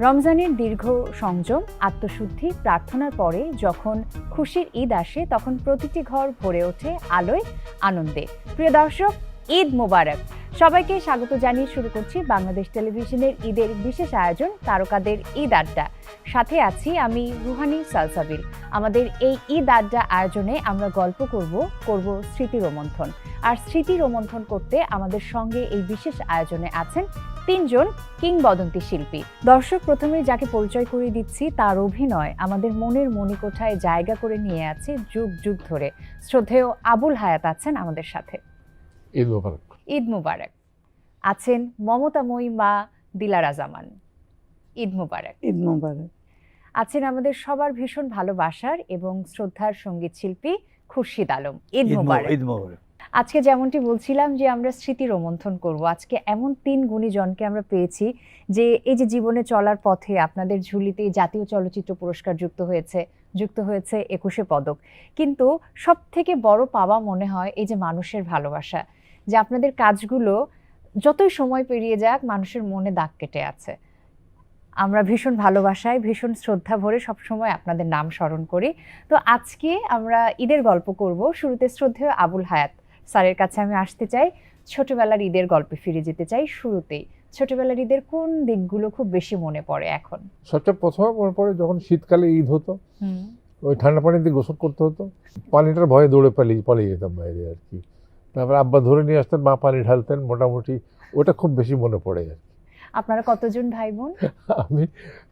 রমজানের দীর্ঘ সংযম, আত্মশুদ্ধি, প্রার্থনার পরে যখন খুশির ঈদ আসে তখন প্রতিটি ঘর ভরে ওঠে আলোয়, আনন্দে। প্রিয় দর্শক, ঈদ মোবারক। সবাইকে স্বাগত জানিয়ে শুরু করছি বাংলাদেশ টেলিভিশনের ঈদের বিশেষ আয়োজন তারকাদের ঈদ আড্ডা। সাথে আছি আমি রুহানি সালসাবিল। আমাদের এই ঈদ আড্ডা আয়োজনে আমরা গল্প করব স্মৃতি রোমন্থন। আর স্মৃতি রোমন্থন করতে আমাদের সঙ্গে এই বিশেষ আয়োজনে আছেন তিনজন কিংবদন্তি শিল্পী। দর্শক, প্রথমে যাকে পরিচয় করিয়ে দিচ্ছি তার অভিনয় আমাদের মনের মণিকোঠায় জায়গা করে নিয়ে আছে যুগ যুগ ধরে। শ্রদ্ধেয় আবুল হায়াত আছেন আমাদের সাথে। ঈদ মোবারক। ঈদ মুবারক। আছেন মমতাময়ী মা দিলারা জামান। ঈদ মুবারক। ঈদ মোবারক। আছেন আমাদের সবার ভীষণ ভালোবাসার এবং শ্রদ্ধার সঙ্গীত শিল্পী খুরশিদ আলম। ঈদ মুবারক। ঈদ মোবারক। আজকে যেমনটি বলছিলাম যে আমরা স্মৃতি রোমন্থন করব। আজকে এমন তিন গুণীজনকে আমরা পেয়েছি যে এই যে জীবনে চলার পথে আপনাদের ঝুলিতে জাতীয় চলচ্চিত্র পুরস্কার যুক্ত হয়েছে 21শে পদক। কিন্তু সব থেকে বড় পাওয়া মনে হয় এই যে মানুষের ভালোবাসা, যে আপনাদের কাজগুলো যতই সময় পেরিয়ে যাক মানুষের মনে দাগ কেটে আছে। আমরা ভীষণ ভালোবাসায়, ভীষণ শ্রদ্ধা ভরে সবসময় আপনাদের নাম স্মরণ করি। তো আজকে আমরা ঈদের গল্প করব। শুরুতে শ্রদ্ধেয় আবুল হায়াত স্যারের কাছে আমি আসতে চাই। ছোটবেলার ঈদের গল্পে ফিরে যেতে চাই। শুরুতেই ছোটবেলার ঈদের কোন দিকগুলো খুব বেশি মনে পড়ে এখন? সবচেয়ে প্রথমে মনে পড়ে যখন শীতকালে ঈদ হতো, ওই ঠান্ডা পানিতে গোসল করতে হতো, পানিটার ভয়ে দৌড়ে পালিয়ে যেতাম বাইরে আর কি। তারপরে আব্বা ধরে নিয়ে আসতেন, মা পানি ঢালতেন, মোটামুটি ওটা খুব বেশি মনে পড়ে আর কি। আপনারা কতজন ভাই বোন? আমি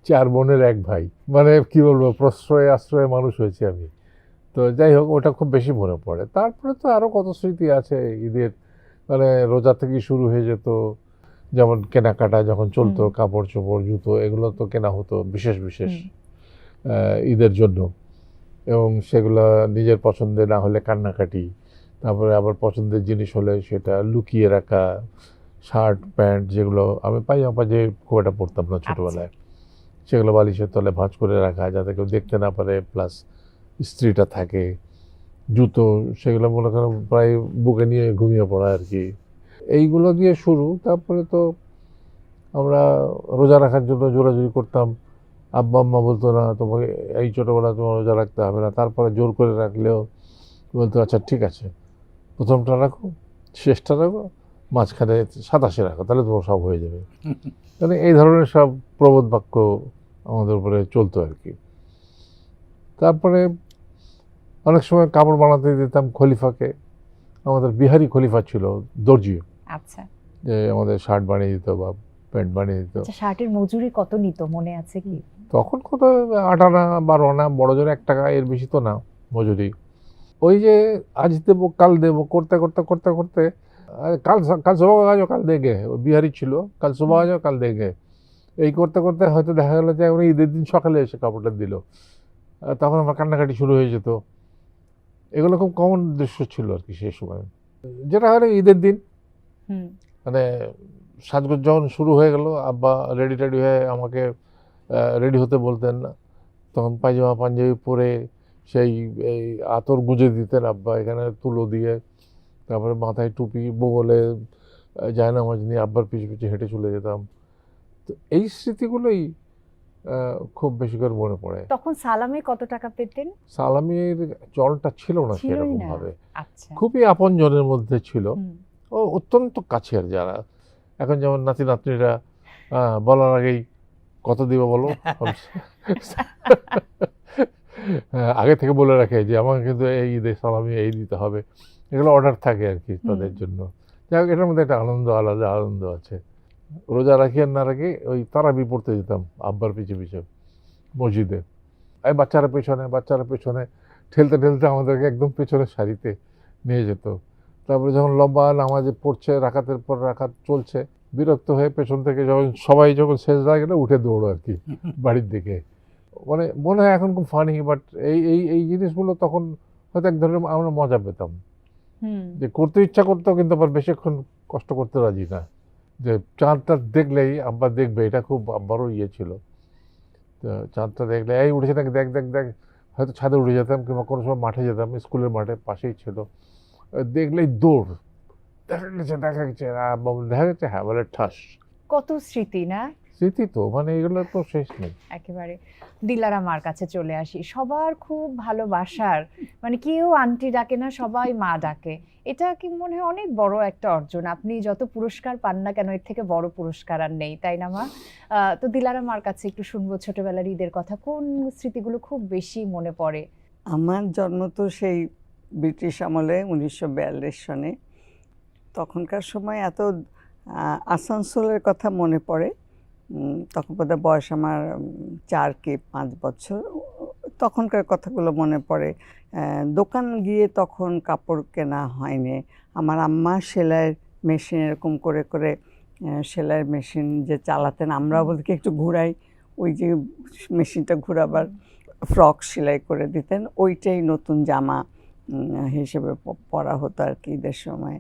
4 বোনের 1 ভাই, মানে কি বলবো, প্রশ্রয়ে আশ্রয়ে মানুষ হয়েছি আমি। তো যাই হোক, ওটা খুব বেশি মনে পড়ে। তারপরে তো আরও কত স্মৃতি আছে ঈদের, মানে রোজা থেকে শুরু হয়ে যেত, যেমন কেনাকাটা যখন চলতো, কাপড় চোপড় জুতো এগুলো তো কেনা হতো বিশেষ ঈদের জন্য, এবং সেগুলো নিজের পছন্দের না হলে কান্নাকাটি, তারপরে আবার পছন্দের জিনিস হলে সেটা লুকিয়ে রাখা, শার্ট প্যান্ট যেগুলো আমি পায়জামা যে খুব একটা পরতাম না ছোটোবেলায়, সেগুলো বালিশের তলে ভাঁজ করে রাখা যাতে কেউ দেখতে না পারে, প্লাস ইস্ত্রিটা থাকে। জুতো সেগুলো মনে করেন প্রায় বুকে নিয়ে ঘুমিয়ে পড়া আর কি। এইগুলো দিয়ে শুরু। তারপরে তো আমরা রোজা রাখার জন্য জোরাজুরি করতাম। আব্বা আম্মা বলতো না তোমাকে এই ছোটোবেলা তোমার রোজা রাখতে হবে না, তারপরে জোর করে রাখলেও বলতো আচ্ছা ঠিক আছে, প্রথমটা রাখো, শেষটা রাখো, মাঝখানে 27 রাখো, তাহলে তোমার সব হয়ে যাবে। মানে এই ধরনের সব প্রবোধ বাক্য আমাদের উপরে চলতো আর কি। তারপরে অনেক সময় কাপড় বানাতে দিতাম খলিফাকে। আমাদের বিহারি খলিফা ছিল, দর্জি। আচ্ছা, যে আমাদের শার্ট বানিয়ে দিত বা প্যান্ট বানিয়ে দিত। শার্টের মজুরি কত নিত মনে আছে কি? তখন কত 8 আনা 12 আনা, বড় জোর 1 টাকা, এর বেশি তো না মজুরি। ওই যে আজ দেবো কাল দেবো করতে করতে করতে করতে কাল সুবাহ আজও কাল দেগে, বিহারি ছিল, কাল সুবাহ আজও কাল দেগে, এই করতে করতে হয়তো দেখা গেলো যে উনি ঈদের দিন সকালে এসে কাপড়টা দিল। তখন আমার কান্নাকাটি শুরু হয়ে যেত। এগুলো খুব কমন দৃশ্য ছিল আর কি সেই সময়। যেটা হলো ঈদের দিন মানে সাজগোজ যখন শুরু হয়ে গেল, আব্বা রেডি হয়ে আমাকে রেডি হতে বলতেন না। তখন পায়জামা পাঞ্জাবি পরে সেই এই আতর গুঁজে দিতেন আব্বা, এখানে তুলো দিয়ে, তারপরে মাথায় টুপি, বগলে জায়নামাজ নিয়ে আব্বার পিছু পিছু হেঁটে চলে যেতাম। তো এই স্মৃতিগুলোই খুব বেশি করে মনে পড়ে। তখন সালামে কত টাকা পেতেন? সালামির চলটা ছিল না সেরকম ভাবে, আচ্ছা, খুবই আপন জনের মধ্যে ছিল, ও অত্যন্ত কাছের যারা। এখন যেমন নাতি নাতনিরা বলার আগেই কত দিব বলো, আগে থেকে বলে রাখে যে আমাকে কিন্তু এই ঈদে সালামি এই দিতে হবে, এগুলো অর্ডার থাকে আর কি তাদের জন্য। যাই হোক, এটার মধ্যে একটা আলাদা আনন্দ আছে। রোজা রাখি আর না রাখি ওই তারাবি পড়তে যেতাম আব্বার পিছু পিছু মসজিদে। এই বাচ্চারা পেছনে ঠেলতে ঠেলতে আমাদেরকে একদম পেছনের সারিতে নিয়ে যেত। তারপরে যখন লম্বা নামাজে পড়ছে, রাকাতের পর রাকাত চলছে, বিরক্ত হয়ে পেছন থেকে সবাই যখন শেষ হয়ে গেলে উঠে দৌড়ো আর কি বাড়ির দিকে। মানে মনে হয় এখন খুব ফানি, বাট এই জিনিসগুলো তখন হয়তো এক ধরনের আমরা মজা পেতাম, যে করতে ইচ্ছা করতো, কিন্তু আবার বেশিক্ষণ কষ্ট করতে রাজি না। যে চাঁদটা দেখলেই আব্বা দেখবে, এটা খুব আব্বারও ইয়ে ছিল। তো চাঁদটা দেখলে এই উঠেছে নাকি দেখ দেখ দেখ, হয়তো ছাদে উঠে যেতাম, কিংবা কোনো সময় মাঠে যেতাম, স্কুলের মাঠে পাশেই ছিল, দেখলেই দৌড়, দেখা গেছে দেখা গেছে হ্যাঁ বলে ঠাস। কত স্মৃতি না? স্মৃতি তো মানে এগুলোর তো শেষ নেই। একেবারে দিলারা মার কাছে চলে আসি। সবার খুব ভালোবাসার, মানে কেউ আন্টি ডাকে না, সবাই মা ডাকে। এটা কি মনে হয় অনেক বড় একটা অর্জন। আপনি যত পুরস্কার পান না কেন, এর থেকে বড় পুরস্কার আর নেই, তাই না মা? তো দিলারা মার কাছে একটু শুনবো ছোটবেলার ঈদের কথা। কোন স্মৃতিগুলো খুব বেশি মনে পড়ে? আমার জন্ম তো সেই ব্রিটিশ আমলে 1942 সনে। তখনকার সময় এত আসানসোলের কথা মনে পড়ে। তখন বোধহয় বয়স আমার 4 কি 5 বছর। তখনকার কথাগুলো মনে পড়ে। দোকান গিয়ে তখন কাপড় কেনা হয়নি। আমার আম্মা সেলাইয়ের মেশিন এরকম করে করে সেলাইয়ের মেশিন যে চালাতেন, আমরা বলতে একটু ঘুরাই, ওই যে মেশিনটা ঘুরাবার ফ্রক সেলাই করে দিতেন, ওইটাই নতুন জামা হিসেবে পরা হতো আর কি ঈদের সময়।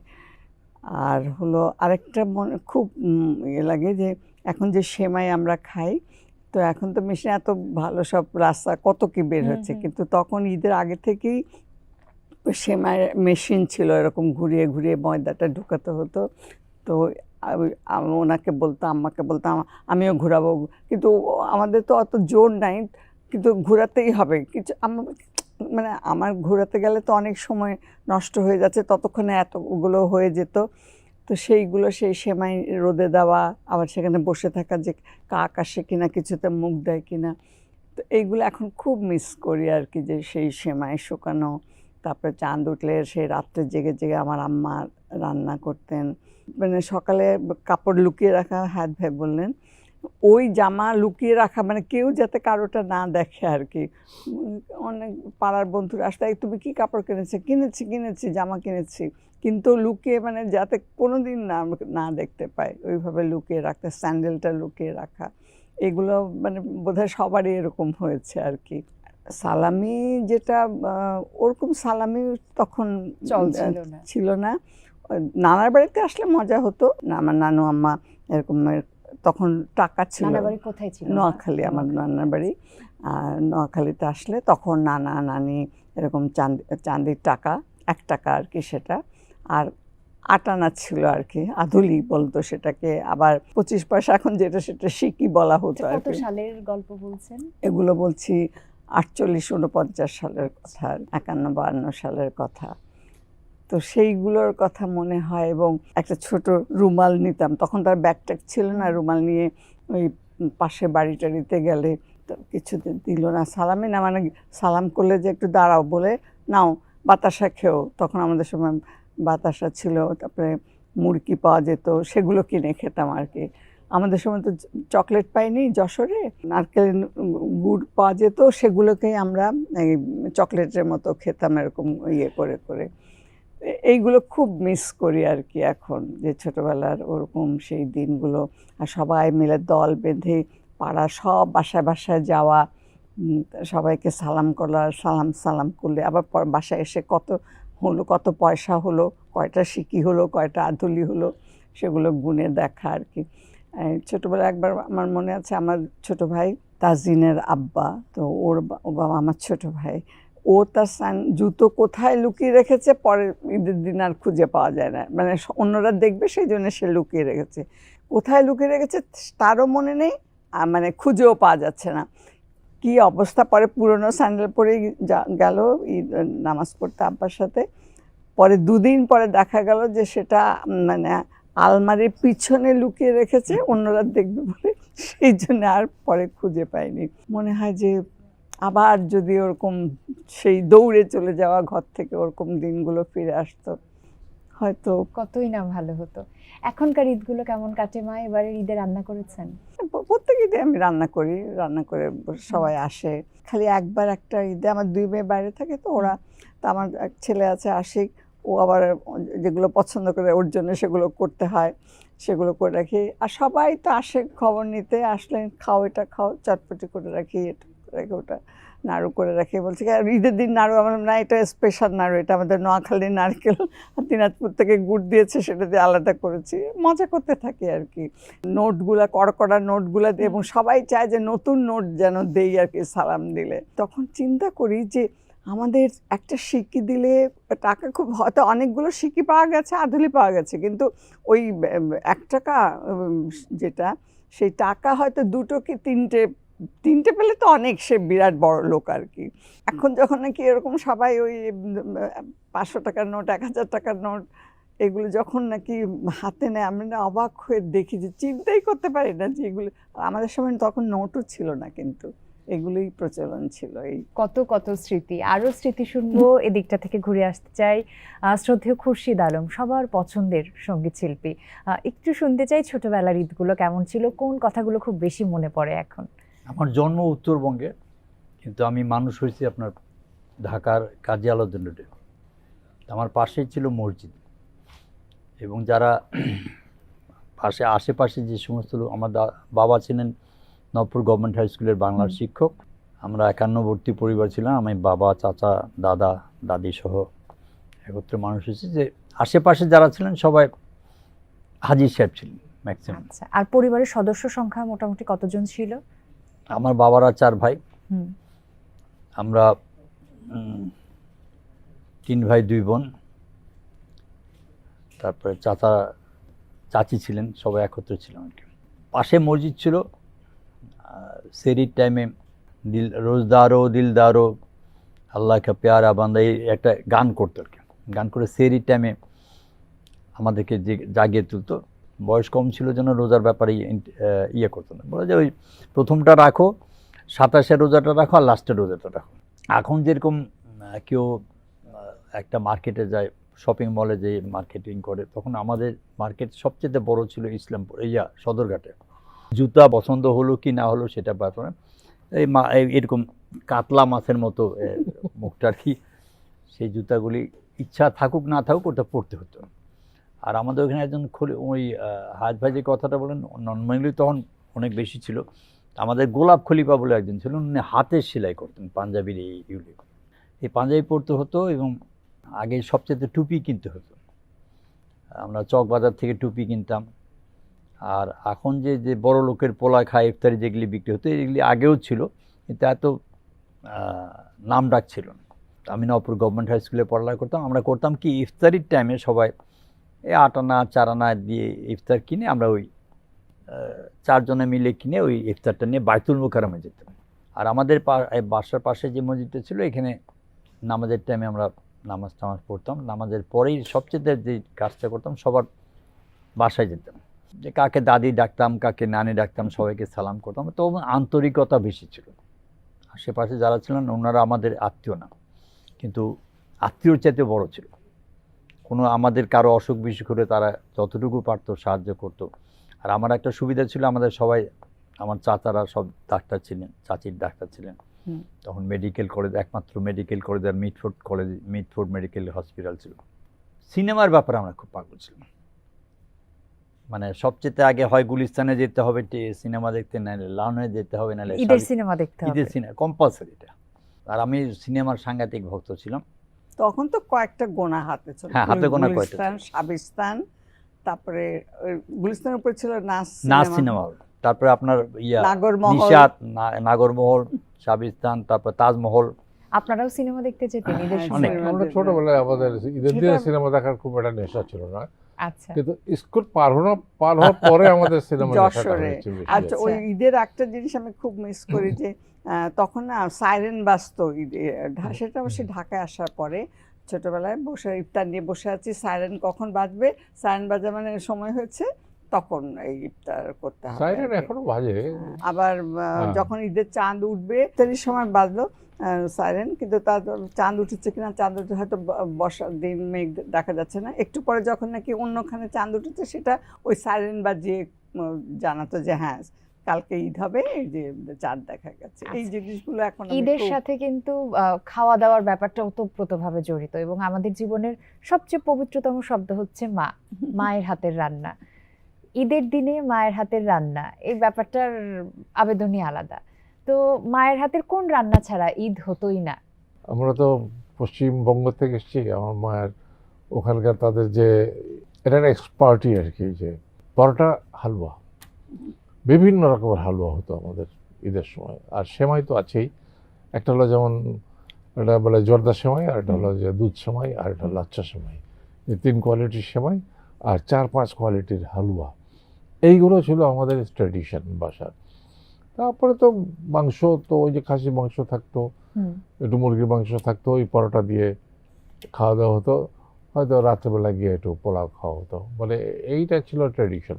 আর হলো আরেকটা মনে খুব ইয়ে লাগে যে এখন যে সেমাই আমরা খাই, তো এখন তো মেশিন এত ভালো সব রাস্তা কত কি বের হচ্ছে, কিন্তু তখন ঈদের আগে থেকেই সেমাই মেশিন ছিল, এরকম ঘুরিয়ে ঘুরিয়ে ময়দাটা ঢুকাতে হতো। তো আমি ওনাকে বলতাম, আম্মাকে বলতাম আমিও ঘুরাবো, কিন্তু আমাদের তো অত জোর নাই, কিন্তু ঘোরাতেই হবে কিছু। মানে আমার ঘোরাতে গেলে তো অনেক সময় নষ্ট হয়ে যাচ্ছে, ততক্ষণে এতগুলো হয়ে যেত। তো সেইগুলো সেই সেমাই রোদে দেওয়া, আবার সেখানে বসে থাকা যে কাক আসে কিনা, কিছুতে মুখ দেয় কিনা, তো এইগুলো এখন খুব মিস করি আর কি। যে সেই সেমাই শুকানো, তারপরে চাঁদ উঠলে সেই রাত্রে জেগে জেগে আমার আম্মা রান্না করতেন। মানে সকালে কাপড় লুকিয়ে রাখা, হাত ভাই বললেন, ওই জামা লুকিয়ে রাখা, মানে কেউ যাতে কারোটা না দেখে আর কি। অনেক পাড়ার বন্ধুরা আসতে, তুমি কি কাপড় কিনেছে? কিনেছি জামা কিনেছি, কিন্তু লুকিয়ে, মানে যাতে কোনো দিন না দেখতে পায়, ওইভাবে লুকিয়ে রাখতে, স্যান্ডেলটা লুকিয়ে রাখা, এগুলো মানে বোধহয় সবারই এরকম হয়েছে আর কি। সালামি যেটা, ওরকম সালামি তখন ছিল না। নানার বাড়িতে আসলে মজা হতো না, আমার নানু আম্মা এরকম, তখন টাকা ছিল। কোথায় ছিল? নোয়াখালী আমার নানার বাড়ি। আর নোয়াখালীতে আসলে তখন নানা নানি এরকম চাঁদির টাকা, 1 টাকা আর কি সেটা, আর 8 আনা ছিল আর কি, আধুলি বলতো সেটাকে, আবার 25 পয়সা এখন যেটা সেটা সিকি বলা হতো আর কি। কত সালের গল্প বলছেন? এগুলো বলছি 48-49 সালের কথা, 51-52 সালের কথা। তো সেইগুলোর কথা মনে হয়। এবং একটা ছোট রুমাল নিতাম, তখন তার ব্যাগট্যাগ ছিল না, রুমাল নিয়ে ওই পাশে বাড়ি টাড়িতে গেলে তো কিছুদিন দিল না সালামি, না মানে সালাম করলে যে একটু দাঁড়াও বলে, নাও বাতাসা খেও, তখন আমাদের সময় বাতাসা ছিল, তারপরে মুরগি পাওয়া যেত, সেগুলো কিনে খেতাম আর কি। আমাদের সময় তো চকলেট পাইনি যশোরে, নারকেল গুড় পাওয়া যেত, সেগুলোকেই আমরা এই চকলেটের মতো খেতাম এরকম ইয়ে করে করে। এইগুলো খুব মিস করি আর কি এখন, যে ছোটোবেলার ওরকম সেই দিনগুলো। আর সবাই মিলে দল বেঁধে পাড়া সব বাসায় বাসায় যাওয়া, সবাইকে সালাম করা, সালাম করলে আবার বাসায় এসে কত হলো, কত পয়সা হলো, কয়টা সিকি হলো, কয়টা আধুলি হলো, সেগুলো গুনে দেখা আর কি। ছোটোবেলায় একবার আমার মনে আছে, আমার ছোটো ভাই তাজিনের আব্বা, তো ওর বাবা আমার ছোটো ভাই, ও তার জুতো কোথায় লুকিয়ে রেখেছে পরের ঈদের দিন আর খুঁজে পাওয়া যায় না, মানে অন্যরা দেখবে সেই জন্য সে লুকিয়ে রেখেছে, কোথায় লুকিয়ে রেখেছে তারও মনে নেই, মানে খুঁজেও পাওয়া যাচ্ছে না। কি অবস্থা, পরে পুরনো স্যান্ডেল পরে গেল নামাজ পড়তে আব্বার সাথে, পরে 2 দিন পরে দেখা গেল যে সেটা মানে আলমারির পিছনে লুকিয়ে রেখেছে, অন্যরা দেখবে বলে, সেই জন্য আর পরে খুঁজে পাইনি। মনে হয় যে আবার যদি ওরকম সেই দৌড়ে চলে যাওয়া ঘর থেকে ওরকম দিনগুলো ফিরে আসতো, হয়তো কতই না ভালো হতো। এখনকার ঈদগুলো কেমন কাটে মা? এবারে ঈদে রান্না করেছেন? প্রত্যেক ঈদে আমি রান্না করি, রান্না করে সবাই আসে। খালি একবার একটা ঈদে আমার 2 মেয়ে বাইরে থাকে, তো ওরা, তো আমার এক ছেলে আছে আশিক, ও আবার যেগুলো পছন্দ করে ওর জন্য সেগুলো করতে হয়, সেগুলো করে রাখি। আর সবাই তো আসে খবর নিতে, আসলে খাও এটা খাও, চটপটি করে রাখি, এটা রাখি, ওটা নাড়ু করে রাখি। বলছি আর ঈদের দিন নাড়ু, আমার না এটা স্পেশাল নাড়ু, এটা আমাদের নোয়াখালীর নারকেল আর দিনাজপুর থেকে গুড় দিয়েছে, সেটা দিয়ে আলাদা করেছি, মজা করতে থাকি আর কি। নোটগুলা, কড়কড়া নোটগুলা দিয়ে, এবং সবাই চায় যে নতুন নোট যেন দেই আর কি সালাম দিলে। তখন চিন্তা করি যে আমাদের একটা সিকি দিলে টাকা খুব, হয়তো অনেকগুলো সিকি পাওয়া গেছে, আধুলি পাওয়া গেছে, কিন্তু ওই 1 টাকা যেটা সেই টাকা হয়তো দুটো কি তিনটে পেলে তো অনেক, সে বিরাট বড় লোক আর কি। এখন যখন নাকি এরকম সবাই ওই 500 টাকার নোট, 1000 টাকার নোট এগুলো যখন নাকি হাতে নেয়, আমি না অবাক হয়ে দেখি যে চিন্তাই করতে পারি না যে এগুলো। আর আমাদের সময় তখন নোটও ছিল না, কিন্তু এগুলোই প্রচলন ছিল। এই কত কত স্মৃতি, আরো স্মৃতি শুনবো। এদিকটা থেকে ঘুরে আসতে চাই শ্রদ্ধেয় খুরশিদ আলম, সবার পছন্দের সঙ্গীত শিল্পী। একটু শুনতে চাই ছোটবেলার ঈদগুলো কেমন ছিল, কোন কথাগুলো খুব বেশি মনে পড়ে এখন? আমার জন্ম উত্তরবঙ্গে, কিন্তু আমি মানুষ হয়েছি আপনার ঢাকার কাজী আলাউদ্দিন রোডে। আমার পাশেই ছিল মসজিদ, এবং যারা পাশে আশেপাশে যে সমস্ত লোক, আমার বাবা ছিলেন নবপুর গভর্নমেন্ট হাই স্কুলের বাংলার শিক্ষক। আমরা 51 পরিবার ছিলাম, আমি বাবা, চাচা, দাদা, দাদি সহ একত্রে মানুষ হয়েছি। যে আশেপাশে যারা ছিলেন সবাই হাজির সাহেব ছিলেন ম্যাক্সিমাম। আচ্ছা, আর পরিবারের সদস্য সংখ্যা মোটামুটি কতজন ছিল? আমার বাবারা 4 ভাই, হুম। আমরা 3 ভাই 2 বোন, তারপরে চাচা চাচি ছিলেন, সবাই একত্রে ছিলাম আর কি। পাশে মসজিদ ছিল। সেরির টাইমে রোজদারো দিলদারো আল্লাহ কা প্যারা বান্দা, এই একটা গান করতো আর কি। গান করে সেরির টাইমে আমাদেরকে জাগিয়ে তুলতো। বয়স কম ছিল যেন রোজার ব্যাপারে ইয়ে করতো না, বলে যে ওই প্রথমটা রাখো, 27-এর রোজাটা রাখো, আর লাস্টের রোজাটা রাখো। এখন যেরকম কেউ একটা মার্কেটে যায়, শপিং মলে যে মার্কেটিং করে, তখন আমাদের মার্কেট সবচেয়ে বড় ছিল ইসলামপুর, সদরঘাটে। জুতা পছন্দ হলো কি না হলো সেটা ব্যাপার না, এরকম কাতলা মাছের মতো মুখটা আর কি, সেই জুতাগুলি ইচ্ছা থাকুক না থাকুক ওটা পড়তে হতো। আর আমাদের ওখানে একজন ওই হাজ ভাই যে কথাটা বলেন, নর্মালি তখন অনেক বেশি ছিল। আমাদের গোলাপ খলিফা বলে একজন ছিল, উনি হাতের সেলাই করতেন পাঞ্জাবির এই পাঞ্জাবি পরতে হতো। এবং আগে সবচেয়ে টুপি কিনতে হতো, আমরা চক বাজার থেকে টুপি কিনতাম। আর এখন যে বড় লোকের পোলা খায় ইফতারি যেগুলি বিক্রি হতো, এগুলি আগেও ছিল, কিন্তু এত নাম ডাক ছিল না। আমি নবপুর গভর্নমেন্ট হাই স্কুলে পড়ালেখা করতাম। আমরা করতাম কি, ইফতারির টাইমে সবাই 8 আনা 4 আনা দিয়ে ইফতার কিনে, আমরা ওই 4 জনে মিলে কিনে ওই ইফতারটা নিয়ে বাইতুল মুকাররমে যেতাম। আর আমাদের বাসার পাশে যে মসজিদটা ছিল, এখানে নামাজের টাইমে আমরা নামাজ পড়তাম। নামাজের পরেই সবচেয়ে যে কাজটা করতাম, সবার বাসায় যেতাম, যে কাকে দাদি ডাকতাম, কাকে নানি ডাকতাম, সবাইকে সালাম করতাম। তো আন্তরিকতা বেশি ছিল। আশেপাশে যারা ছিলেন ওনারা আমাদের আত্মীয় না, কিন্তু আত্মীয়র চাইতে বড় ছিল। কোনো আমাদের কারো অসুখ বিসুখ হলে তারা যতটুকু পারতো সাহায্য করতো। আর আমার একটা সুবিধা ছিল, আমাদের সবাই, আমার চাচারা সব ডাক্তার ছিলেন, চাচির ডাক্তার ছিলেন। তখন মেডিকেল কলেজ, একমাত্র মেডিকেল কলেজ আর মিটফোর্ড মেডিকেল হসপিটাল ছিল। সিনেমার ব্যাপারে আমরা খুব পাগল ছিলাম। মানে সবচেয়ে আগে হয় গুলিস্তানে যেতে হবে সিনেমা দেখতে, নাহলে লাউনে যেতে হবে, নাহলে ঈদের সিনেমা দেখতে হবে, ঈদের সিনেমা কম্পালসারি এটা। আর আমি সিনেমার সাংঘাতিক ভক্ত ছিলাম। তখন তো কয়েকটা গোনা হাতে ছিল। হ্যাঁ, হাতে গোনা কয়েকটা, সাবিস্তান, তারপরে গুলিস্তানের উপরে ছিল নাচ সিনেমা, তারপরে আপনার নিশাত, নাগরমহল, সাবিস্তান, তারপর তাজমহল। আপনারাও সিনেমা দেখতে যেতেন ঈদের অনেক। সময়? আমরা ছোটবেলায় আমাদের ঈদের দিনে সিনেমা দেখার খুব একটা নেশা ছিল না। আচ্ছা, কিন্তু স্কুল পার হওয়ার পরে আমাদের সিনেমা যশোরে। আচ্ছা, ওই ঈদের একটা জিনিস আমি খুব মিস করি, যে তখন না সাইরেন বাজতো ঈদে। সেটা অবশ্যই ঢাকায় আসার পরে। ছোটবেলায় বসে ইফতার নিয়ে বসে আছি, সাইরেন কখন বাজবে, সাইরেন বাজা মানে সময় হয়েছে, তখন এই ইফতার করতে হবে। সাইরেন এখনো বাজে। আবার যখন ঈদের চাঁদ উঠবে, ইফতারির সময় বাজলো সাইরেন, কিন্তু তার চাঁদ উঠেছে কিনা, চাঁদ উঠে হয়তো বর্ষার দিন, মেঘ দেখা যাচ্ছে না, একটু পরে যখন নাকি অন্যখানে চাঁদ উঠেছে, সেটা ওই সাইরেন বাজিয়ে জানাতো যে হ্যাঁ কালকে ঈদ হবে, এই যে চাঁদ দেখা গেছে। এই জিনিসগুলো এখন ঈদের সাথে কিন্তু খাওয়া দাওয়ার ব্যাপারটা ওতপ্রোতভাবে জড়িত, এবং আমাদের জীবনের সবচেয়ে পবিত্রতম শব্দ হচ্ছে মা, মায়ের হাতের রান্না। ঈদের দিনে মায়ের হাতের রান্না, এই ব্যাপারটার আবেদনই আলাদা। তো মায়ের হাতের কোন রান্না ছাড়া ঈদ হতোই না? আমরা তো পশ্চিমবঙ্গ থেকে এসেছি, আমার মায়ের ওখানকার তাদের যে এটা একটা এক্সপার্টি আর কি, যে পরোটা হালুয়া, বিভিন্ন রকমের হালুয়া হতো আমাদের ঈদের সময়। আর সেমাই তো আছেই, একটা হলো যেমন এটা বলে জর্দা সেমাই, আর একটা হলো যে দুধ সেমাই, আর একটা লাচ্চা সেমাই। এই 3 কোয়ালিটির সেমাই আর 4-5 কোয়ালিটির হালুয়া। এইগুলো ছিল আমাদের ট্র্যাডিশন বাসার। তারপরে তো মাংস, তো ওই যে খাসি মাংস থাকতো, হুম। একটু মুরগির মাংস থাকতো, ওই পরোটা দিয়ে খাওয়া দাওয়া হতো, হয়তো রাত্রেবেলা গিয়ে একটু পোলাও খাওয়া হতো, মানে এইটা ছিল ট্র্যাডিশন।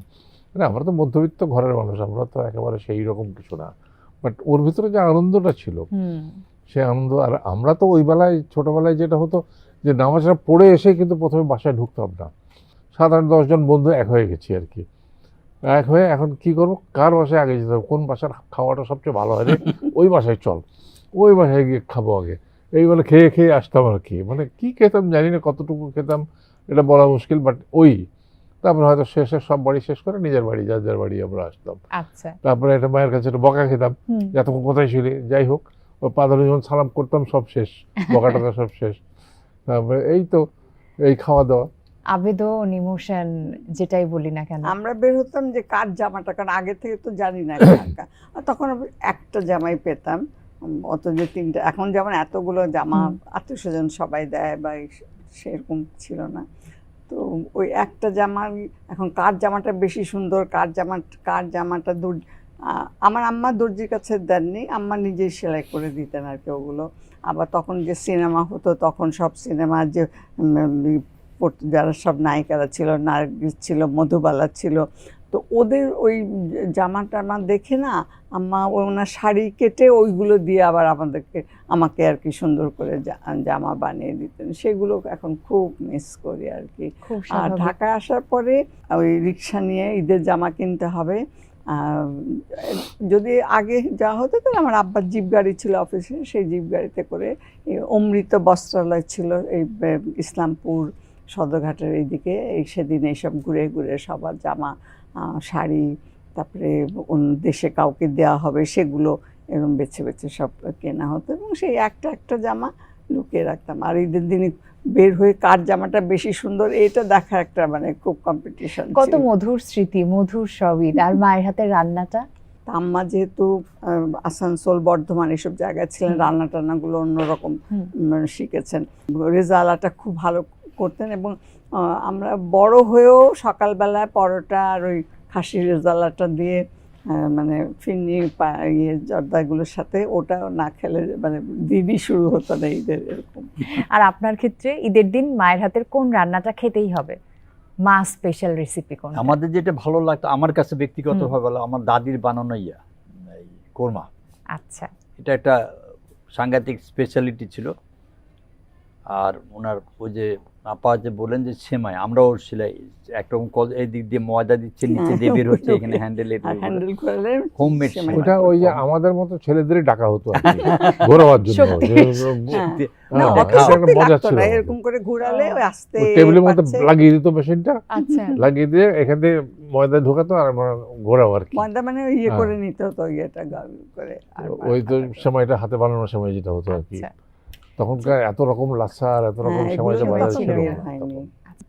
মানে আমরা তো মধ্যবিত্ত ঘরের মানুষ, আমরা তো একেবারে সেই রকম কিছু না, বাট ওর ভিতরে যে আনন্দটা ছিল হুম। সে আনন্দ। আর আমরা তো ওই বেলায় ছোটোবেলায় যেটা হতো যে নামাজটা পড়ে এসে কিন্তু প্রথমে বাসায় ঢুকতাম না, 7-8 10 জন বন্ধু এক হয়ে গেছি আর কি, এক হয়ে এখন কি করবো, কার বাসায় আগে যেতে হবে, কোন বাসার খাওয়াটা সবচেয়ে ভালো হয় রে, ওই বাসায় চল, ওই বাসায় গিয়ে খাবো আগে, এই বলে খেয়ে খেয়ে আসতাম আর কি। মানে কি খেতাম জানি না, কতটুকু খেতাম এটা বলা মুশকিল, বাট ওই তারপরে হয়তো শেষে সব বাড়ি শেষ করে নিজের বাড়ি, যার যার বাড়ি আমরা আসতাম। আচ্ছা। তারপরে একটা মায়ের কাছে একটা বকা খেতাম, হুম। এতক্ষণ কোথায় ছিলি, যাই হোক ও পাদরে যখন সালাম করতাম সব শেষ, বকাটা সব শেষ। তারপরে এই তো এই খাওয়া দাওয়া। আবেদন, ইমোশন যেটাই বলি না কেন। আমরা বের হতাম যে কার জামাটা, কারণ আগে থেকে তো জানি না কার। আর তখন আমরা একটা জামাই পেতাম, অত যে 3টা, এখন যেমন এতগুলো জামা আত্মীয় স্বজন সবাই দেয় বা সেরকম ছিল না। তো ওই একটা জামা, এখন কার জামাটা বেশি সুন্দর, কার জামাটা আমার আম্মা দর্জির কাছে দেননি, আম্মা নিজেই সেলাই করে দিতেন আর কি ওগুলো। আবার তখন যে সিনেমা হতো, তখন সব সিনেমার যে যারা সব নায়িকারা ছিল, নার্গিস ছিল, মধুবালা ছিল, তো ওদের ওই জামা টামা দেখে না আম্মা ওনার শাড়ি কেটে ওইগুলো দিয়ে আবার আমাকে আর কি সুন্দর করে জামা বানিয়ে দিতেন। সেগুলো এখন খুব মিস করি আর কি। খুব আর স্বাভাবিক। ঢাকায় আসার পরে ওই রিক্সা নিয়ে ঈদের জামা কিনতে হবে। যদি আগে যাওয়া হতো তাহলে আমার আব্বার জিপ গাড়ি ছিল অফিসে, সেই জিপ গাড়িতে করে অমৃত বস্ত্রালয় ছিল এই ইসলামপুর সদরঘাটের এইদিকে, সেদিন এইসব ঘুরে ঘুরে সবার জামা, শাড়ি, তারপরে অন্য দেশে কাউকে দেওয়া হবে সেগুলো এরকম বেছে বেছে সব কেনা হতো, এবং সেই একটা একটা জামা লুকিয়ে রাখতাম। আর ঈদের দিনে বের হয়ে কার জামাটা বেশি সুন্দর এটা দেখা একটা মানে খুব কম্পিটিশন। কত মধুর স্মৃতি, মধুর সব ঈদ। আর মায়ের হাতের রান্নাটা, আম্মা যেহেতু আসানসোল, বর্ধমান এসব জায়গায় ছিলেন, রান্না টান্নাগুলো অন্যরকম শিখেছেন। রেজালাটা খুব ভালো করতেন, এবং আমরা বড় হয়েও সকালবেলায় পরোটা আর ওই খাসির রেজালাটা দিয়ে মানে ফিরনি জর্দাগুলোর সাথে ওটা না খেলে মানে দিনই শুরু হতো না ঈদের, এরকম। আর আপনার ক্ষেত্রে ঈদের দিন মায়ের হাতের কোন রান্নাটা খেতেই হবে? মা স্পেশাল রেসিপি কোন? আমাদের যেটা ভালো লাগতো আমার কাছে ব্যক্তিগতভাবে ভালো, আমার দাদির বানানো এই কোরমা। আচ্ছা। এটা একটা সাংঘাতিক স্পেশালিটি ছিল। আর ওনার ওই যে আপা যে বলেন যে সেমাই, আমরাও সেলাই একরকম এই দিক দিয়ে ময়দা দিচ্ছে, নিচে দিয়ে বের হচ্ছে, এখানে হ্যান্ডেল করলে হোমমেড সেমাই। ওটা ওই যে আমাদের মতো ছেলেদেরই ডাকা হতো আর কি, ঘোরাবার জন্য। শক্তি। না, হ্যাঁ, অত এটা শক্তি একটা মজা লাগতো ছিল না, আমাদের। এরকম করে ঘুরালে ওই আস্তে টেবিলের মধ্যে পাচ্ছে। লাগিয়ে দিত মেশিনটা, আচ্ছা। লাগিয়ে দিয়ে এখান থেকে ময়দা ঢোকাতো আর আমরা ঘোরাও আর কি। ময়দা মানে ইয়ে করে নিতে হতো, ইয়েটা গাল করে। আর ওই তো সময়টা হাতে বানানোর সময় যেটা হতো আর কি, আচ্ছা। তখনকার এত রকম লাচ্ছা আর এত রকম হ্যাঁ, সময়টা এগুলো বাজার তখন ছিল বের না হয়নি। তখন।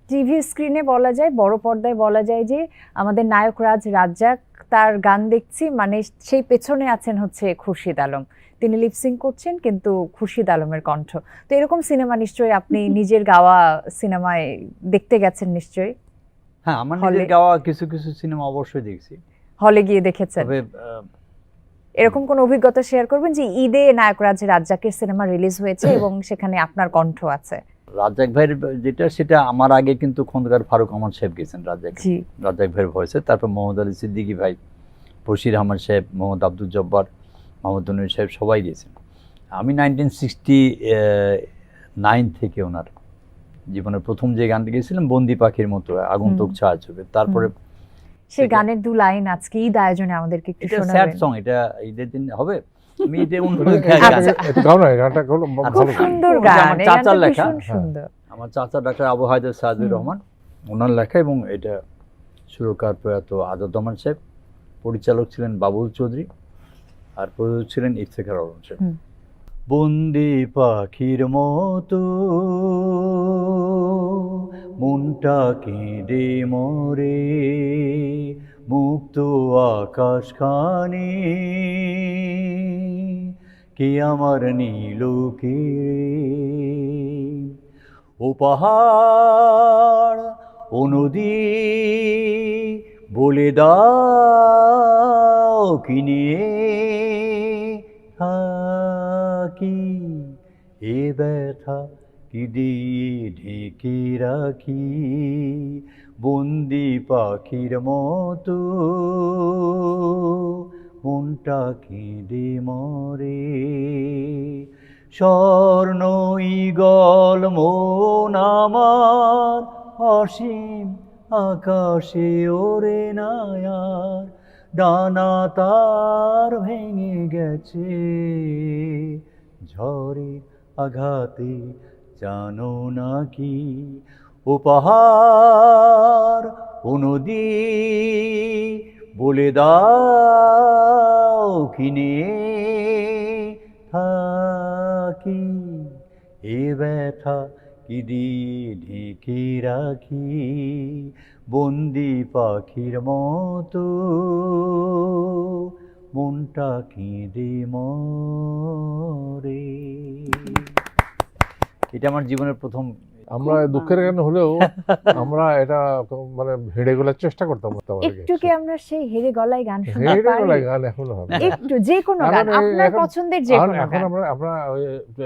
টিভি স্ক্রিনে বলা যায়, বড় পর্দায় বলা যায় যে আমাদের নায়ক রাজ্জাক, তার গান দেখছি মানে সেই পেছনে আছেন হচ্ছে খুরশিদ আলম। তিনি লিপসিং করছেন কিন্তু খুরশিদ আলমের কণ্ঠ। তো এরকম সিনেমা নিশ্চয়ই আপনি নিজের গাওয়া সিনেমায় দেখতে গেছেন নিশ্চয়ই, হ্যাঁ, আমার হলে? নিজের গাওয়া কিছু কিছু সিনেমা অবশ্যই দেখছি। হলে গিয়ে দেখেছেন? তবে এরকম কোন অভিজ্ঞতা শেয়ার করবেন যে ঈদে নায়ক রাজ্জাকের সিনেমা রিলিজ হয়েছে এবং সেখানে আপনার কণ্ঠ আছে? রাজ্জাক ভাইয়ের যেটা, সেটা আমার আগে কিন্তু খন্দকার ফারুক আহমদ সাহেব গেছেন জি। রাজ্জাক ভাইয়ের ভয়েসে, তারপর মোহাম্মদ আলী সিদ্দিকী ভাই, বশির আহমদ সাহেব, মোহাম্মদ আব্দুল জব্বার, মোহাম্মদ তনবীর সাহেব সবাই গেছেন। আমি 1969 থেকে ওনার জীবনের প্রথম যে গানটা গেছিলাম বন্দি পাখির মতো আগন্তুক ছায়া ছবি, তারপরে সেই গানের 2 লাইন আজকে ঈদ আয়োজনে আমাদেরকে একটু এটা স্যাড শোনাবেন? সং, এটা ঈদের দিন হবে। আমি এটা এটা গাও না, গানটা হলো খুব ভালো গান। সুন্দর ওটা গান, আমার এই চাচার গানটা লেখা। ভীষণ সুন্দর। আমার চাচা ডাক্তার আবু হায়দার সাদুর রহমান, ওনার লেখা, এবং এটা সুরকার প্রয়াত আজাদ রহমান সাহেব, পরিচালক ছিলেন বাবুল চৌধুরী, আর প্রযোজক ছিলেন ইফতেখার আলম সাহেব। বন্দি পাখির মতো মনটা কেঁদে মরে, মুক্ত আকাশ খানি কি আমার নীল ও পাহাড় ও নদী বলে দাও কিনে থাকি এ ব্যথা কি দিয়ে ঢেকে রাখি বন্দি পাখির মতো মনটা কেঁদে মরে স্বর্ণ ঈগল মন আমার অসীম আকাশে ওরে না আর ডানা তার ভেঙে গেছে ঝড়ে আঘাতে জানো নাকি ও পাহাড় ও নদী বলে দাও কিনে থাকি এ ব্যথা কি দিয়ে ঢেকে রাখি বন্দি পাখির মতো মনটা কেঁদে মরে। এটা আমার জীবনের প্রথম। আমরা দুঃখের গান হলেও আমরা এটা মানে হেঁড়ে গলার চেষ্টা করতাম। একটু কি আমরা সেই হেরে গলায় গান শুনতে হেঁড়ে পারি? গলায় গান এখনো হবে, একটু যে কোনো গান, এখন আপনার এখন- পছন্দের যে কোনো এখন গান। আমরা ওই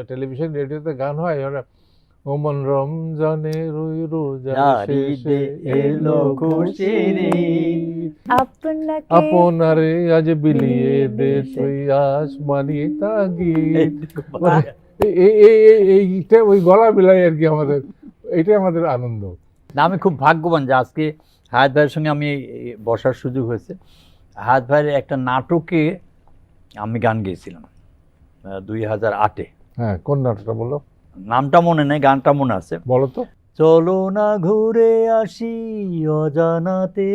টেলিভিশন রেডিওতে গান হয় ওমন রমজানের ওই রোজার শেষে এলো খুশির ঈদ, আপনাকে আপনারে আজ বিলিয়ে দে তুই আসমানি তাগিদ। এইটা ওই গলা মিলাই আর কি আমাদের, এইটাই আমাদের আনন্দ। না, আমি খুব ভাগ্যবান যে আজকে হায়াত ভাইয়ের সঙ্গে আমি বসার সুযোগ হয়েছে। হায়াত ভাইয়ের একটা নাটকে আমি গান গেয়েছিলাম 2008-এ। হ্যাঁ, কোন নাটকটা বলো? নামটা মনে নেই, গানটা মনে আছে। বলো তো। চলো না ঘুরে আসি অজানাতে,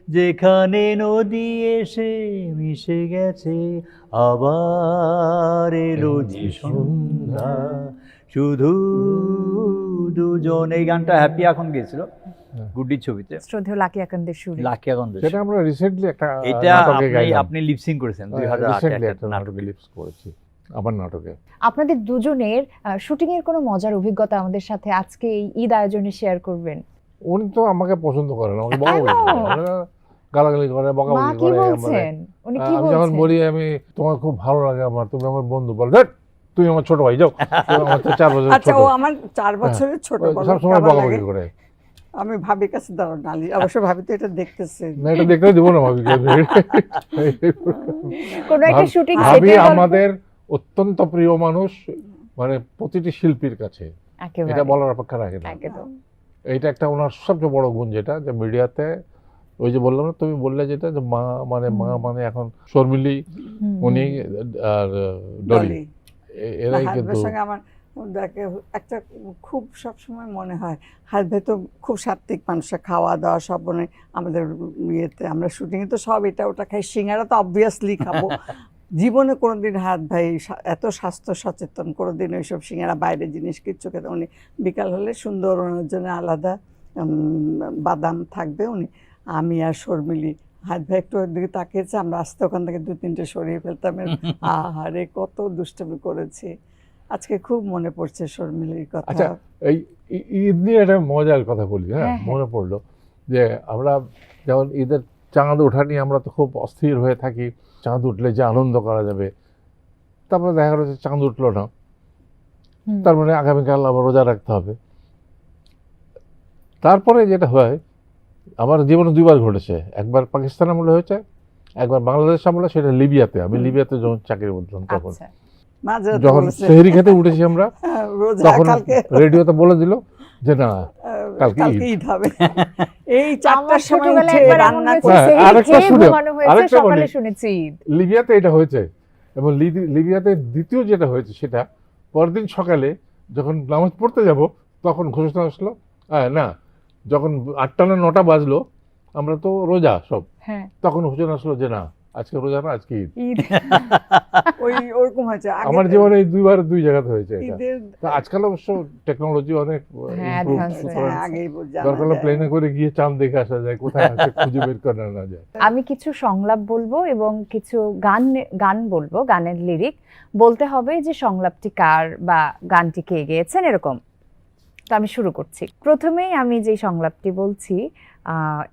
যেখানে নদী এসে মিশে গেছে, আবার এলো যে সন্ধ্যা, শুধু দুজন। এই গানটা হ্যাপি এখন গেছিল গুড্ডি ছবিতে, শ্রদ্ধেয় লাকি আকান্দের সুরে। লাকি এখন। সেটা আমরা রিসেন্টলি একটা এটা নাটকে গাইলাম। আপনি লিপসিং করেছেন রিসেন্টলি 2008-এ একটা নাটকে লিপস করেছি, আমার নাটকে। আপনাদের দুজনের শুটিং এর কোনো মজার অভিজ্ঞতা আমাদের সাথে আজকে এই ঈদ আয়োজনে শেয়ার করবেন? উনি তো আমাকে পছন্দ করেন, আমাকে বকাবকি করে, গালাগালি করে, মা বকাবকি কি করে। বলছেন? উনি কি আমি যখন বলছেন? বলি আমি তোমার খুব ভালো লাগে, আমার তুমি আমার বন্ধু, বল তুই আমার ছোট ভাই, যাও। তুমি আমার থেকে 4 বছর আচ্ছা, ছোট। ও আমার 4 বছরের ছোট, বলো সব সময় কেমন লাগে? বকাবকি করে। আমি ভাবির কাছে দাঁড়ান নালি, অবশ্য ভাবি তো এটা দেখতেছে। না, এটা দেখতে দিব না ভাবিকে। কোনো একটা শুটিং ভাবি সেটে আমাদের অত্যন্ত প্রিয় মানুষ, মানে প্রতিটি শিল্পীর কাছে, এটা বলার অপেক্ষা রাখে না। একদম। এইটা একটা ওনার সবচেয়ে বড় গুণ, যেটা যে মিডিয়াতে ওই যে বললাম না, তুমি বললে যেটা যে মা মানে এখন শর্মিলি, উনি আর ডলি, ডলি। এরাই হাত কিন্তু ভাইয়ের সঙ্গে আমার দেখে একটা খুব সবসময় মনে হয়, হাত ভাই তো খুব সাত্ত্বিক মানুষ, খাওয়া দাওয়া সব মানে আমাদের ইয়েতে, আমরা শুটিংয়ে তো সব এটা ওটা খাই, সিঙ্গারা তো অবভিয়াসলি খাবো। জীবনে কোনোদিন হাত ভাই এত স্বাস্থ্য সচেতন, কোনোদিন ওইসব সিঙ্গারা বাইরের জিনিস কিচ্ছু খেতে, উনি বিকাল হলে সুন্দর ওনার জন্য আলাদা বাদাম থাকবে, উনি আমি আর শর্মিলি, হাত ভাই একটু ওর দিকে তাকিয়েছে, আমরা আস্তে ওখান থেকে 2-3টে সরিয়ে ফেলতাম। আহারে কত দুষ্টুমি করেছি। আজকে খুব মনে পড়ছে শর্মিলির কথা। আচ্ছা, এই ঈদ নিয়ে একটা মজার কথা বলি। হ্যাঁ, হ্যাঁ, হ্যাঁ। মনে পড়লো যে আমরা যেমন ঈদের চাঁদ ওঠা নিয়ে আমরা তো খুব অস্থির হয়ে থাকি, চাঁদ উঠলে যে আনন্দ করা যাবে। তারপরে দেখা গেলো যে চাঁদ উঠলো না, তার মানে আগামীকাল আবার রোজা রাখতে হবে। তারপরে যেটা হয়, আমার জীবনে 2বার ঘটেছে, একবার পাকিস্তান আমলে হয়েছে, একবার বাংলাদেশ আমলে, সেটা লিবিয়াতে। আমি লিবিয়াতে যখন চাকরি করতাম, তখন আচ্ছা। মাঝরাতে যখন বলেছে, সেহরি খেতে উঠেছি আমরা, রোজা তখন কালকে রেডিওতে বলে দিল যে না, কালকে কালকে ঈদ। ঈদ হবে। এই 4টার আমার সময় ছোটবেলায় উঠে একবার এমন রান্না হয়েছে, করে, হ্যাঁ, সেহরি আরেকটা খেয়ে শুনে, ঘুমানো হয়েছে, আরেকটা সকালে বলি। শুনেছি ঈদ। লিবিয়াতে এটা হয়েছে, এবং লিবিয়াতে দ্বিতীয় যেটা হয়েছে, সেটা পরদিন সকালে যখন নামাজ পড়তে যাব, তখন ঘোষণা আসলো, না, যখন 8টা না 9টা বাজলো, আমরা তো রোজা সব, হ্যাঁ, তখন ঘোষণা আসলো যে না, আজকে রোজা না, আজকে ঈদ। ঈদ। ওই ওরকম হয়েছে আগে আমার জীবনে এই 2বার 2 জায়গাতে হয়েছে এটা। ঈদের। তো আজকাল অবশ্য টেকনোলজি অনেক হ্যাঁ, improve, advance হয়েছে। সুতরাং আগেই জানা দরকার হলে যায়। প্লেনে করে গিয়ে চাঁদ দেখে আসা যায়, কোথায় আছে খুঁজে বের করা না যায়। আমি কিছু সংলাপ বলবো এবং কিছু গান বলবো, গানের লিরিক বলতে হবে যে সংলাপটি কার বা গানটি কে গেয়েছেন, এরকম। তো আমি শুরু করছি। প্রথমেই আমি যে সংলাপটি বলছি,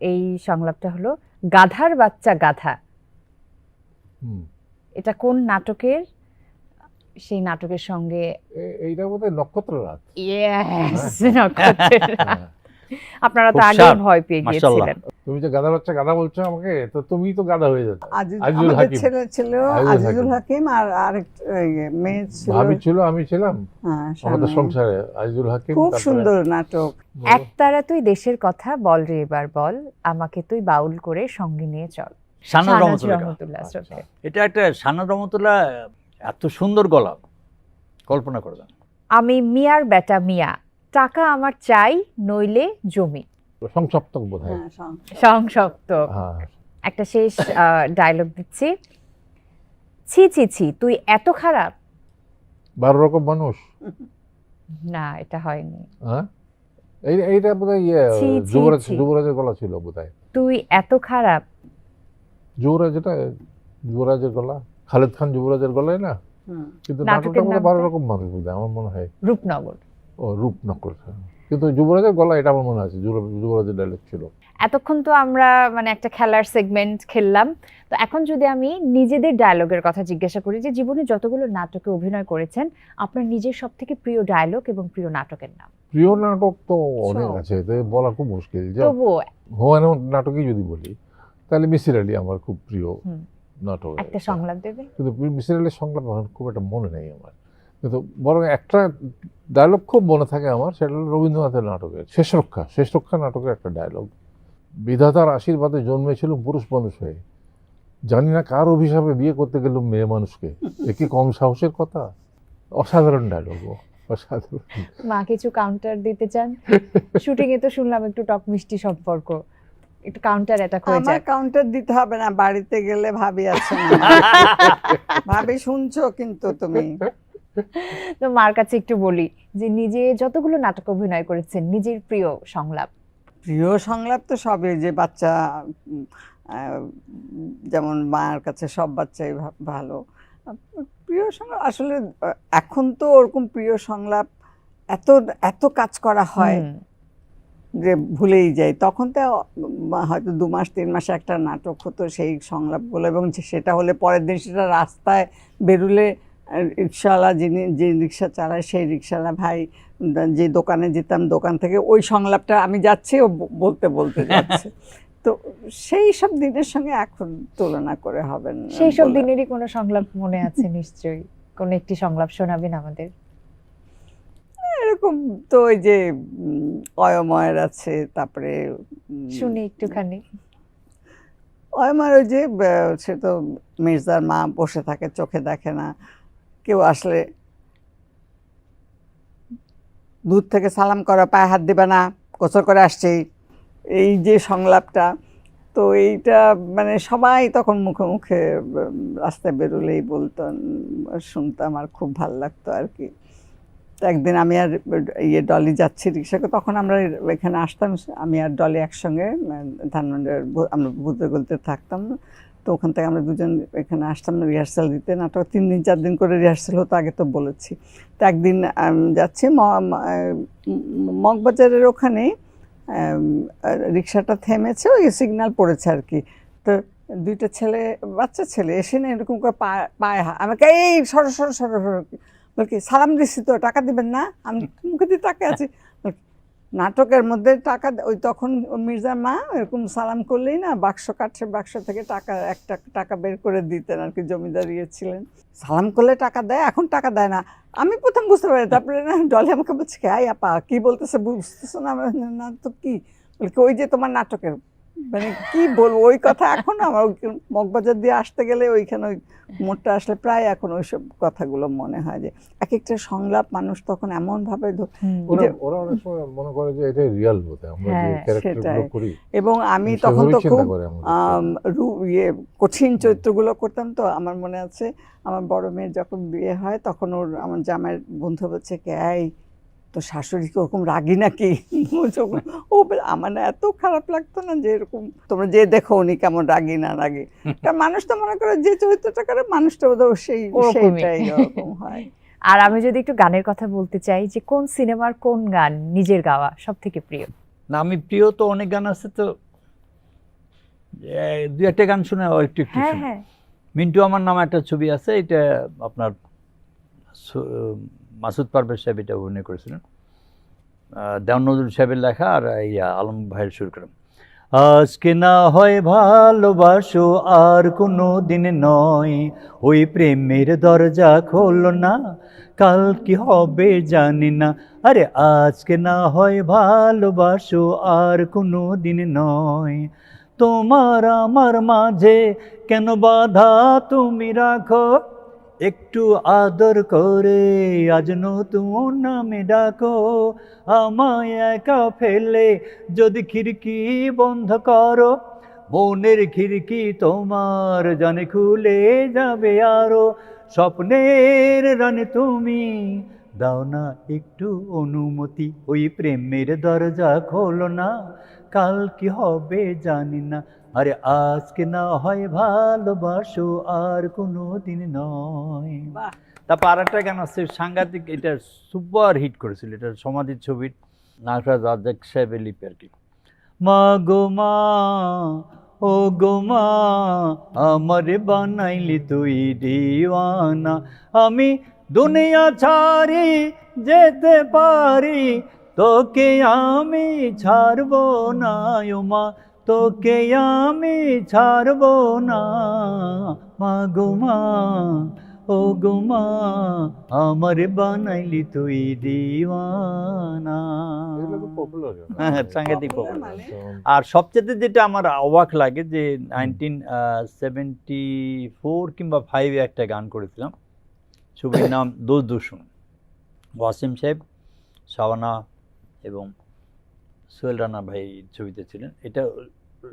এই সংলাপটা হলো গাধার বাচ্চা গাধা। হুম। এটা কোন নাটকের? সেই নাটকের সঙ্গে এইটা বোধহয় নক্ষত্র রাত। ইয়েস, নক্ষত্রের রাত। হ্যাঁ। আপনারা তো খুব আগে sharp, ভয় পেয়ে মাশাআল্লাহ। গিয়েছিলেন। তুমি যে গাধা বাচ্চা গাধা বলছো আমাকে, তো তুমি তো গাধা হয়ে যেত। আজিজুল আমাদের হাকিম। ছেলে ছিল আজিজুল হাকিম, আর আরেক মেয়ে ছিল ভাবি ছিল, আমি ছিলাম হ্যাঁ, আমাদের শারমিন। সংসারে আজিজুল হাকিম। খুব তারপরে- সুন্দর নাটক। একতারা তুই দেশের কথা বল রে এবার বল, আমাকে তুই বাউল করে সঙ্গে নিয়ে চল। শাহনাজ শাহনাজ রহমতুল্লাহ। রহমতুল্লাহ আচ্ছা। শ্রদ্ধেয়। এটা একটা শাহনাজ রহমতুল্লাহ, এত সুন্দর গলা, কল্পনা করবেন। আমি মিয়ার বেটা মিয়া, টাকা আমার চাই নইলে জমি। সংসপ্তক বোধ হয়। হ্যাঁ, সংসপ্ত। হ্যাঁ। একটা শেষ ডায়লগ দিচ্ছি। ছি ছি ছি তুই এত খারাপ। 12 রকম মানুষ। না, এটা হয়নি। হ্যাঁ, এইটা বোধহয় ছি, ছি, যুবরাজ, ছি। যুবরাজের গলা ছিল বোধহয়। তুই এত খারাপ। যুবরাজ, এটা যুবরাজের গলা, খালেদ খান যুবরাজের গলায় না? হুম। কিন্তু নাটকের নাটকটা বোধহয় নামটা? 12 রকম মানুষ বোধহয়, আমার মনে হয়। রূপনগর। ও, রূপনগর। কিন্তু যুবরাজের গলা এটা আমার মনে আছে, যুবরাজের ডায়লগ ছিল। এতক্ষণ তো আমরা মানে একটা খেলার সেগমেন্ট খেললাম। তো এখন যদি আমি নিজেদের ডায়লগের কথা জিজ্ঞাসা করি, যে জীবনে যতগুলো নাটকে অভিনয় করেছেন, আপনার নিজের সব থেকে প্রিয় ডায়লগ এবং প্রিয় নাটকের নাম? প্রিয় নাটক তো অনেক সব। আছে, তো বলা খুব মুশকিল। যে তবুও হুমায়ুন নাটকই যদি বলি, তাহলে মিসির আলী আমার খুব প্রিয় হুম। নাটক। একটা সংলাপ দেবে? কিন্তু মিসির আলীর সংলাপ এখন খুব একটা মনে নেই আমার। কিন্তু বরং একটা ডায়লগ খুব মনে থাকে আমার, সেটা হলো রবীন্দ্রনাথের নাটকের শেষ রক্ষা। শেষ রক্ষা নাটকের একটা ডায়লগ। বিধাতার আশীর্বাদে জন্মেছিল পুরুষ মানুষ হয়ে, জানি না কার অভিশাপে বিয়ে করতে গেলাম মেয়ে মানুষকে, এ কি কম সাহসের কথা? অসাধারণ ডায়লগ, অসাধারণ। মা কিছু কাউন্টার দিতে চান? শুটিং এ তো শুনলাম একটু টক মিষ্টি সম্পর্ক, একটু কাউন্টার অ্যাটাক হয়ে আমার যায়। কাউন্টার দিতে হবে না, বাড়িতে গেলে ভাবি আছে না। ভাবি শুনছো কিন্তু তুমি? তো মার কাছে একটু বলি যে নিজে যতগুলো নাটক অভিনয় করেছেন, নিজের প্রিয় সংলাপ? প্রিয় সংলাপ তো সবই, যে বাচ্চা যেমন মার কাছে সব বাচ্চাই ভালো। প্রিয় সংলাপ আসলে এখন তো ওরকম প্রিয় সংলাপ এত এত কাজ করা হয় হুম। যে ভুলেই যাই। তখন তো হয়তো 2 মাস 3 মাসে একটা নাটক হতো, সেই সংলাপগুলো, এবং সেটা হলে পরের দিন সেটা রাস্তায় বেরুলে রিক্সাওয়ালা, যিনি যে রিক্সা চালায় সেই রিক্সাওয়ালা ভাই, যে দোকানে যেতাম, দোকান থেকে ওই সংলাপটা আমি যাচ্ছি, ও বলতে বলতে যাচ্ছে। তো সেই সব দিনের সঙ্গে এখন তুলনা করে হবে না। সেই সব দিনেরই কোনো সংলাপ মনে আছে নিশ্চয়ই? কোন একটি সংলাপ শোনাবেন আমাদের? এরকম তো ওই যে অয়ময়ের আছে, তারপরে শুনি একটুখানি। অয়মার ওই যে সে তো মির্জার মা বসে থাকে, চোখে দেখে না, কেউ আসলে দূর থেকে সালাম করো, পায়ে হাত দিবে না, গোসল করে আসছি, এই যে সংলাপটা। তো এইটা মানে সবাই তখন মুখে মুখে রাস্তায় বেরোলেই বলতেন, শুনতাম, আর খুব ভাল লাগতো আর কি। তো একদিন আমি আর ডলি যাচ্ছি রিক্সাকে, তখন আমরা এখানে আসতাম, আমি আর ডলি একসঙ্গে ধানমন্ডির, আমরা বুদ্ধগলিতে থাকতাম। তো ওখান থেকে আমরা দুজন এখানে আসতাম রিহার্সাল দিতে। নাটক 3 দিন 4 দিন করে রিহার্সাল হতো, আগে তো বলেছি। তো একদিন যাচ্ছি মগবাজারের ওখানে, রিক্সাটা থেমেছে, ওই সিগন্যাল পড়েছে আর কি। তো 2টা ছেলে, বাচ্চা ছেলে এসে না এরকম করে পায়ে আমাকে, এই সরো সরো সরো সরো, বলকি সালাম দিচ্ছি তো, টাকা দিবেন না? আমি মুখে দিয়ে তাকে আছি। নাটকের মধ্যে টাকা, ওই তখন মির্জার মা এরকম সালাম করলেই না বাক্স কাটছে, বাক্স থেকে টাকা, একটা টাকা বের করে দিতেন আর কি, জমিদার ছিলেন। সালাম করলে টাকা দেয়, এখন টাকা দেয় না। আমি প্রথম বুঝতে পারি, তারপরে না ডলি আমাকে বলছে, আই আপা কি বলতেছে বুঝতেছো না? না তো কি বলছি, ওই যে তোমার নাটকের, মানে কি বলবো ওই কথা। এখন আমার মগবাজার দিয়ে আসতে গেলে ওইখানে ওই মোড়টা আসলে প্রায় এখন ওইসব কথাগুলো মনে হয়, যে এক একটা সংলাপ মানুষ তখন এমন ভাবে ওরা অনেক সময় মনে করে যে এটাই রিয়াল বলতে, আমরা যে ক্যারেক্টারগুলো করি। এবং আমি তখন তো খুব কঠিন চরিত্রগুলো করতাম। তো আমার মনে আছে, আমার বড় মেয়ের যখন বিয়ে হয়, তখন আমার জামাইয়ের বন্ধু বলছে, কে এই তো শাশুড়িকে ওরকম রাগি নাকি? ও আমার না এত খারাপ লাগতো না, যে এরকম তোমরা যে দেখো উনি কেমন রাগি না রাগি। কারণ মানুষ তো মনে করে যে চরিত্রটা করে মানুষটা বোধহয় সেইটাই ওরকম হয়। আর আমি যদি একটু গানের কথা বলতে চাই, যে কোন সিনেমার কোন গান নিজের গাওয়া সব থেকে প্রিয়? না, আমি প্রিয় তো অনেক গান আছে, তো দুই একটা গান শুনে একটু একটু হ্যাঁ শুনি। হ্যাঁ, মিন্টু আমার নামে একটা ছবি আছে, এটা আপনার মাসুদ পারভেজ সাহেব এটা অভিনয় করেছিলেন, দেওয়ান নজরুল সাহেবের লেখা আর আলম ভাইয়ের সুর করেন। আজকে না হয় ভালোবাসো আর কোনো দিন নয়, ওই প্রেমের দরজা খোলো না, কাল কি হবে জানি না। আরে আজকে না হয় ভালোবাসো আর কোনো দিন নয়, তোমার আমার মাঝে কেন বাধা তুমি রাখো, একটু আদর করে আজ নতুন নামে ডাকো, আমায় একা ফেলে যদি খিড়কি বন্ধ করো, মনের খিড়কি তোমার জানে খুলে যাবে আরো, স্বপ্নের রানী তুমি দাও না একটু অনুমতি, ওই প্রেমের দরজা খোলো না, কাল কি হবে জানি না। আরে আজকে না হয় ভালোবাসো আর কোনো দিন নয়। বাহ। তারপর আর একটা গান আছে সাংঘাতিক, এটা সুপার হিট করেছিল, এটা সমাধির ছবির, নাগরাজ রাজ্জাক সাহেবের লিপি আর কি। মা গো মা, ও গো মা, আমারে বানাইলি তুই দিওয়ানা, আমি দুনিয়া ছাড়ি যেতে পারি, তোকে আমি ছাড়বো না ও মা, তোকে আমি ছাড়বো না, মা গো মা, ও গো মা, আমারে বানাইলি তুই দিওয়ানা। এগুলো তো পপুলার হ্যাঁ, সাংঘাতিক Popular popular। মানে? আর সবচেয়ে যেটা আমার অবাক লাগে যে 1974 কিংবা 5 একটা গান করেছিলাম, ছবির নাম দোষ দুশমন, ওয়াসিম সাহেব, শাবানা এবং সোহেল রানা ভাই ছবিতে ছিলেন, এটা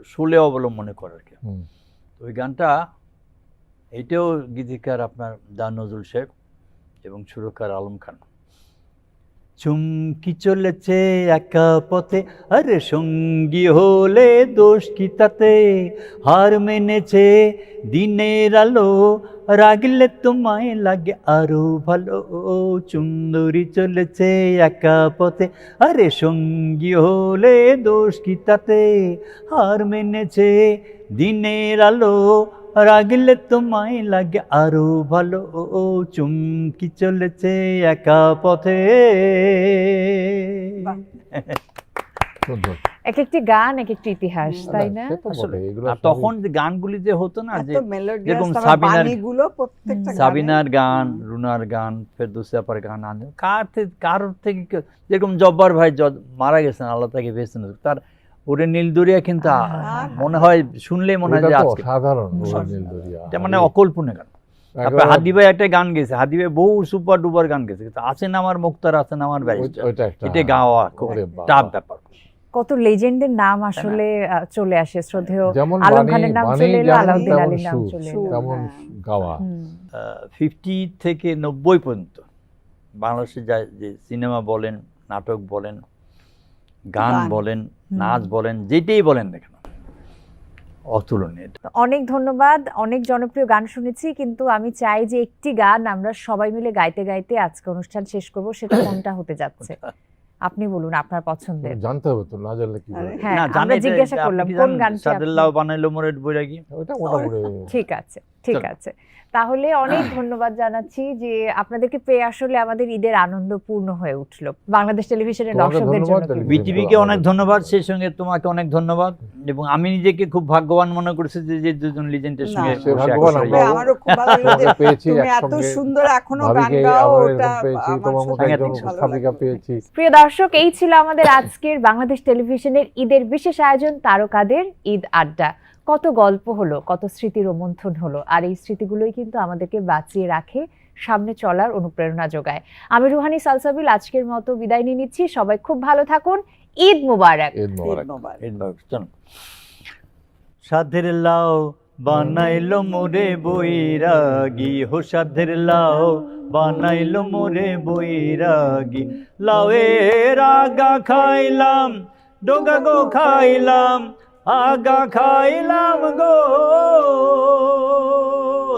শুলে অবলম্বনে করার কি। ওই গানটা, এটাও গীতিকার আপনার দেওয়ান নজরুল সাহেব এবং সুরকার আলম খান। চুমকি চলেছে একা পথে, আরে সঙ্গী হলে দোষ কি তাতে, হার মেনেছে দিনের আলো, রাগলে তোমায় লাগে আরো ভালো, চুন্দরী চলেছে একা পথে, আরে সঙ্গী হলে দোষ কি তাতে, হার মেনেছে দিনের আলো, রাগলে তোমায় লাগে আরো ভালো, চুমকি চলেছে একা পথে। বাহ। এক একটি গান এক একটি ইতিহাস, তাই না? আসলে আর তখন যে গানগুলি যে হতো না, যে এত melodious, যেরকম তারপর সাবিনার- বাণীগুলো প্রত্যেকটা গানে- সাবিনার গান, রুনার গান, ফেরদৌসী আপার গান, কারোর থেকে যেরকম জব্বার ভাই মারা গেছেন, আল্লাহ তাকে বেঁচে নিক, তার ওরে নীলদরিয়া কিন্তু মনে হয় শুনলেই মনে হয় যে আজকে সাধারণ এটা মানে অকল্পনীয় গান। তারপরে হাদি ভাই একটা গান গেছে, হাদি ভাই বহু সুপার ডুপার গান গেছে, কিন্তু আছেন আমার মুক্তার, আছেন আমার ব্যারিস্টার, এটা গাওয়া খুব টাফ ব্যাপার। কত লেজেন্ডের নাম আসলে চলে আসে, শ্রদ্ধেয় যেমন আলম বাণী- খানের নাম বাণী চলে এলো, যেমন আলাউদ্দিন তেমন আলীর নাম সুর, চলে সুর, এলো। তেমন হ্যাঁ। গাওয়া। 50 থেকে 90 পর্যন্ত বাংলাদেশে যে সিনেমা বলেন, নাটক বলেন, গান গান। বলেন, নাচ বলেন, যেটাই বলেন দেখেন, অতুলনীয়। অনেক ধন্যবাদ, অনেক জনপ্রিয় গান শুনেছি, কিন্তু আমি চাই যে একটি গান আমরা সবাই মিলে গাইতে গাইতে আজকে অনুষ্ঠান শেষ করব, সেটা কোনটা হতে যাচ্ছে? আপনি বলুন আপনার পছন্দের। জানতে হবে তো, না জানলে কি আরে, হ্যাঁ, না, আমরা জানেন জিজ্ঞাসা করলাম কোন গানটি আপনি- সাদেল্লাহ বানাইলো মোরের বৈরাগী। ওটা মোটামুটি ঠিক আছে, ঠিক চলো। আছে। তাহলে অনেক ধন্যবাদ জানাচ্ছি যে আপনাদেরকে পেয়ে আসলে আমাদের ঈদের আনন্দ পূর্ণ হয়ে উঠলো। বাংলাদেশ টেলিভিশনের তোমাকে দর্শকদের ধন্যবাদ, জন্য টেলিভিশন। বিটিভিকে অনেক ধন্যবাদ, সেই সঙ্গে তোমাকে অনেক ধন্যবাদ, এবং আমি নিজেকে খুব ভাগ্যবান মনে করছি যে দুজন লিজেন্ডের সঙ্গে না, সে বসে ভাগ্যবান একসাথে- আমরাও। আমারও খুব ভালো লাগলো যে তোমাকে পেয়েছি তুমি এত একসঙ্গে, সুন্দর এখনো গান ভাবিকে গাও, আবার ওটা এরকম পেয়েছি, আমার তোমার মতো সত্যি একজন ভালো উপস্থাপিকা লাগলো। পেয়েছি। প্রিয় দর্শক, এই ছিল আমাদের আজকের বাংলাদেশ টেলিভিশনের ঈদের বিশেষ আয়োজন তারকাদের ঈদ আড্ডা। কত গল্প হলো, কত স্মৃতি রোমন্থন হলো, আর এই স্মৃতিগুলোই কিন্তু আমাদেরকে বাঁচিয়ে রাখে, সামনে চলার অনুপ্রেরণা যোগায়। আমি রুহানি সালসাবিল আজকের মতো বিদায় নিয়ে নিচ্ছি। সবাই খুব ভালো থাকুন। ঈদ মুবারক। ঈদ মোবারক। ধন্যবাদ। চলো। সাধের লাও বানাইলো মোরে বৈরাগী, হো সাধের লাও বানাইলো মোরে বৈরাগী, লাউয়ের আগা খাইলাম, ডোগা গো খাইলাম, আগা খাইলাম গো,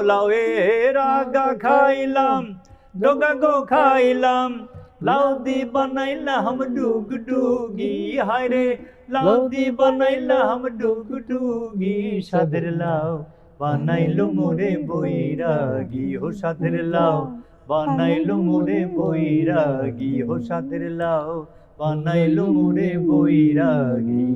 লাউয়ের আগা খাইলাম, ডোগা গো খাইলাম লাউ দি বানাইলাম ডুগডুগি হায় রে লাউ দি বানাইলাম ডুগডুগি সাদের লাউ বানাইলো মোরে বৈরাগী হো সাদের লাউ বানাইলো মোরে বৈরাগী হো সাদের লাউ বানাইলো মোরে বৈরাগী